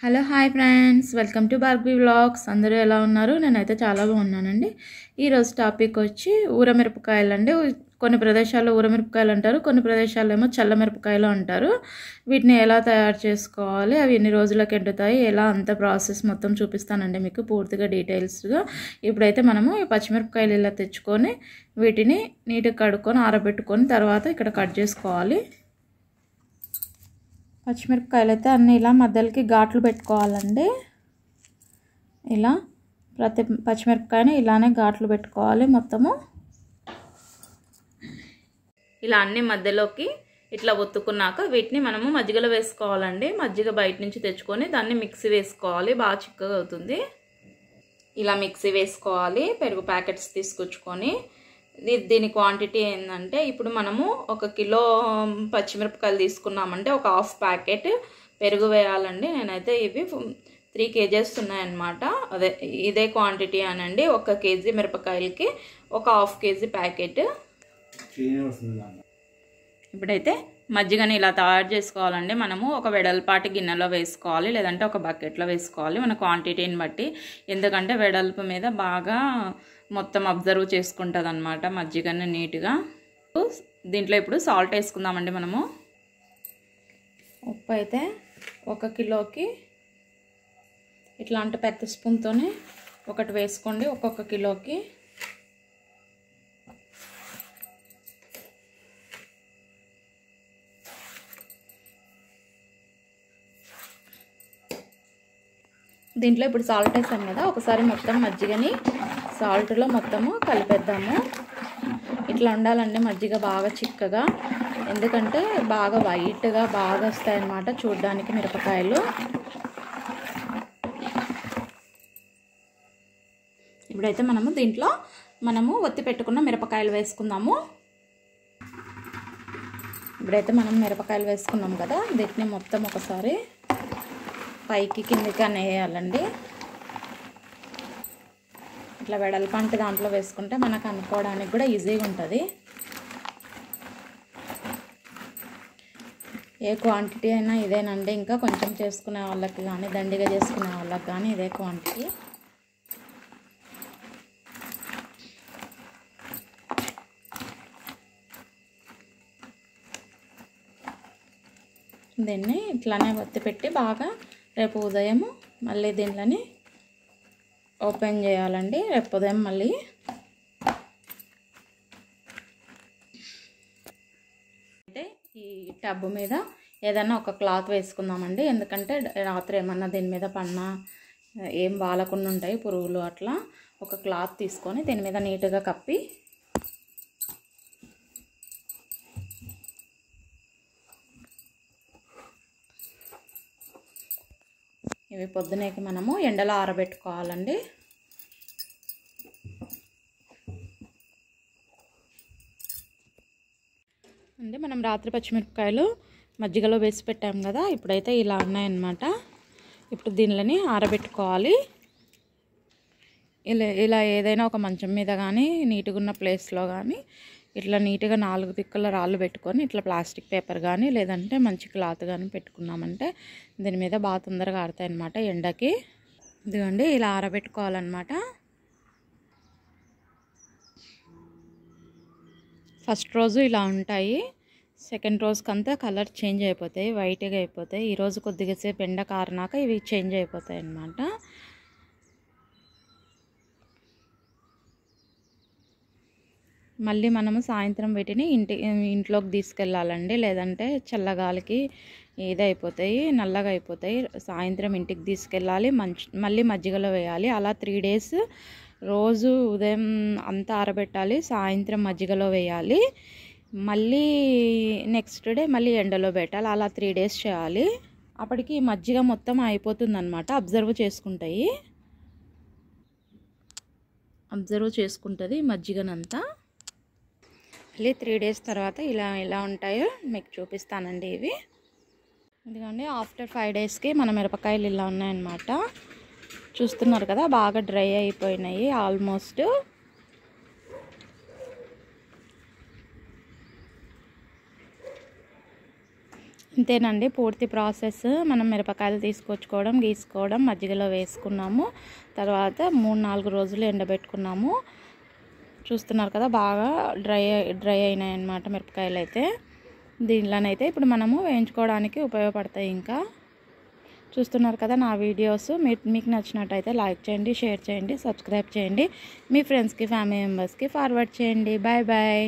Hello hi friends, welcome to Bhargavi vlogs. అందరూ ఎలా ఉన్నారు? నేనైతే చాలా బాగున్నానండి. ఈరోజు టాపిక్ వచ్చి ఊరమిరపకాయలు అండి. కొన్ని ప్రదేశాల్లో ఊరమిరపకాయలు అంటారు, కొన్ని ప్రదేశాల్లో ఏమో చల్లమిరపకాయలు అంటారు. వీటిని ఎలా తయారు చేసుకోవాలి, అవి ఎన్ని రోజులకు ఎండుతాయి, ఎలా అంత ప్రాసెస్ మొత్తం చూపిస్తానండి మీకు పూర్తిగా డీటెయిల్స్గా. ఇప్పుడైతే మనము ఈ పచ్చిమిరపకాయలు ఇలా తెచ్చుకొని వీటిని నీట్గా కడుక్కొని ఆరబెట్టుకొని తర్వాత ఇక్కడ కట్ చేసుకోవాలి. పచ్చిమిరపకాయలు అయితే అన్నీ ఇలా మధ్యలోకి ఘాట్లు పెట్టుకోవాలండి. ఇలా ప్రతి పచ్చిమిరపకాయని ఇలానే ఘాట్లు పెట్టుకోవాలి. మొత్తము ఇలా అన్ని మధ్యలోకి ఇట్లా ఒత్తుకున్నాక వీటిని మనము మజ్జిగలో వేసుకోవాలండి. మజ్జిగ బయట నుంచి తెచ్చుకొని దాన్ని మిక్సీ వేసుకోవాలి, బాగా చిక్కగా అవుతుంది. ఇలా మిక్సీ వేసుకోవాలి. పెరుగు ప్యాకెట్స్ తీసుకొచ్చుకొని దీని క్వాంటిటీ ఏంటంటే, ఇప్పుడు మనము 1 కిలో పచ్చిమిరపకాయలు తీసుకున్నామంటే ఒక హాఫ్ ప్యాకెట్ పెరుగు వేయాలండి. నేనైతే ఇవి 3 kgs ఉన్నాయన్నమాట. అదే ఇదే క్వాంటిటీ అనండి. 1 kg మిరపకాయలకి ఒక హాఫ్ kg ప్యాకెట్. ఇప్పుడైతే మజ్జిగని ఇలా తయారు చేసుకోవాలండి. మనము ఒక వెడల్పాటి గిన్నెలో వేసుకోవాలి, లేదంటే ఒక బకెట్లో వేసుకోవాలి మన క్వాంటిటీని బట్టి. ఎందుకంటే వెడల్పు మీద బాగా మొత్తం అబ్జర్వ్ చేసుకుంటుంది అన్నమాట మజ్జిగని నీట్గా. దీంట్లో ఇప్పుడు సాల్ట్ వేసుకుందామండి. మనము ఉప్పు అయితే 1 కిలోకి ఇట్లాంటి పెద్ద స్పూన్తోనే ఒకటి వేసుకోండి. ఒక్కొక్క కిలోకి దీంట్లో ఇప్పుడు సాల్ట్ వేసాం కదా, ఒకసారి మొత్తం మజ్జిగని సాల్ట్లో మొత్తము కలిపేద్దాము. ఇట్లా ఉండాలండి మజ్జిగ బాగా చిక్కగా, ఎందుకంటే బాగా వైట్గా బాగా వస్తాయన్నమాట చూడడానికి మిరపకాయలు. ఇప్పుడైతే దీంట్లో మనము ఒత్తి పెట్టుకున్న మిరపకాయలు వేసుకుందాము. ఇప్పుడైతే మనం మిరపకాయలు వేసుకున్నాం కదా, వీటిని మొత్తం ఒకసారి పైకి కిందికి అనేయాలండి. ఇట్లా వెడల్పంటి దాంట్లో వేసుకుంటే మనకు అనుకోవడానికి కూడా ఈజీగా ఉంటుంది. ఏ క్వాంటిటీ అయినా ఇదేనండి. ఇంకా కొంచెం చేసుకునే వాళ్ళకి కానీ, దండిగా చేసుకునే వాళ్ళకి కానీ ఇదే క్వాంటిటీ. దీన్ని ఇట్లానే ఒత్తి పెట్టి బాగా రేపు ఉదయం మళ్ళీ దీంట్లోని ఓపెన్ చేయాలండి. రేపు ఉదయం మళ్ళీ అయితే ఈ టబ్ మీద ఏదైనా ఒక క్లాత్ వేసుకుందామండి. ఎందుకంటే రాత్రి ఏమన్నా దీని మీద పన్నా ఏం వాలకుండా ఉంటాయి పురుగులు. అట్లా ఒక క్లాత్ తీసుకొని దీని మీద నీట్గా కప్పి ఇవి పొద్దునేకి మనము ఎండలో ఆరబెట్టుకోవాలండి. అంటే మనం రాత్రి పచ్చిమిరపకాయలు మజ్జిగలో వేసి పెట్టాం కదా, ఇప్పుడైతే ఇలా ఉన్నాయన్నమాట. ఇప్పుడు దీనిని ఆరబెట్టుకోవాలి. ఇలా ఏదైనా ఒక మంచం మీద కానీ, నీట్గా ఉన్న ప్లేస్లో కానీ ఇట్లా నీట్గా 4 దిక్కుల రాళ్ళు పెట్టుకొని ఇట్లా ప్లాస్టిక్ పేపర్ కానీ, లేదంటే మంచి క్లాత్ కానీ పెట్టుకున్నామంటే దీని మీద బాగా తొందరగా ఆరుతాయి అన్నమాట ఎండకి. ఇదిగోండి ఇలా ఆరబెట్టుకోవాలన్నమాట. ఫస్ట్ రోజు ఇలా ఉంటాయి, సెకండ్ రోజుకంతా కలర్ చేంజ్ అయిపోతాయి, వైట్గా అయిపోతాయి. ఈరోజు కొద్దిగా సేపు ఎండ కారినాక ఇవి చేంజ్ అయిపోతాయి అన్నమాట. మళ్ళీ మనము సాయంత్రం వీటిని ఇంట్లోకి తీసుకెళ్ళాలండి, లేదంటే చల్లగాలికి ఇదైపోతాయి, నల్లగా అయిపోతాయి. సాయంత్రం ఇంటికి తీసుకెళ్ళాలి, మళ్ళీ మజ్జిగలో వేయాలి. అలా 3 days రోజు ఉదయం అంతా ఆరబెట్టాలి, సాయంత్రం మజ్జిగలో వేయాలి, మళ్ళీ నెక్స్ట్ డే మళ్ళీ ఎండలో పెట్టాలి. అలా 3 days చేయాలి. అప్పటికి మజ్జిగ మొత్తం అయిపోతుంది అన్నమాట. అబ్జర్వ్ చేసుకుంటుంది మజ్జిగనంతా. మళ్ళీ 3 days తర్వాత ఇలా ఉంటాయో మీకు చూపిస్తానండి. ఇవి ఇదిగోండి ఆఫ్టర్ 5 daysకి మన మిరపకాయలు ఇలా ఉన్నాయన్నమాట. చూస్తున్నారు కదా, బాగా డ్రై అయిపోయినాయి ఆల్మోస్ట్. ఇంతేనండి పూర్తి ప్రాసెస్. మనం మిరపకాయలు తీసుకొచ్చుకోవడం, గీసుకోవడం, మజ్జిగలో వేసుకున్నాము. తర్వాత 3-4 రోజులు ఎండబెట్టుకున్నాము. చూస్తున్నారు కదా బాగా డ్రై అయినాయి అన్నమాట మిరపకాయలు అయితే. దీనిలోనైతే ఇప్పుడు మనము వేయించుకోవడానికి ఉపయోగపడతాయి. ఇంకా చూస్తున్నారు కదా నా వీడియోస్. మీకు నచ్చినట్టయితే లైక్ చేయండి, షేర్ చేయండి, సబ్స్క్రైబ్ చేయండి. మీ ఫ్రెండ్స్కి, ఫ్యామిలీ మెంబర్స్కి ఫార్వర్డ్ చేయండి. Bye bye.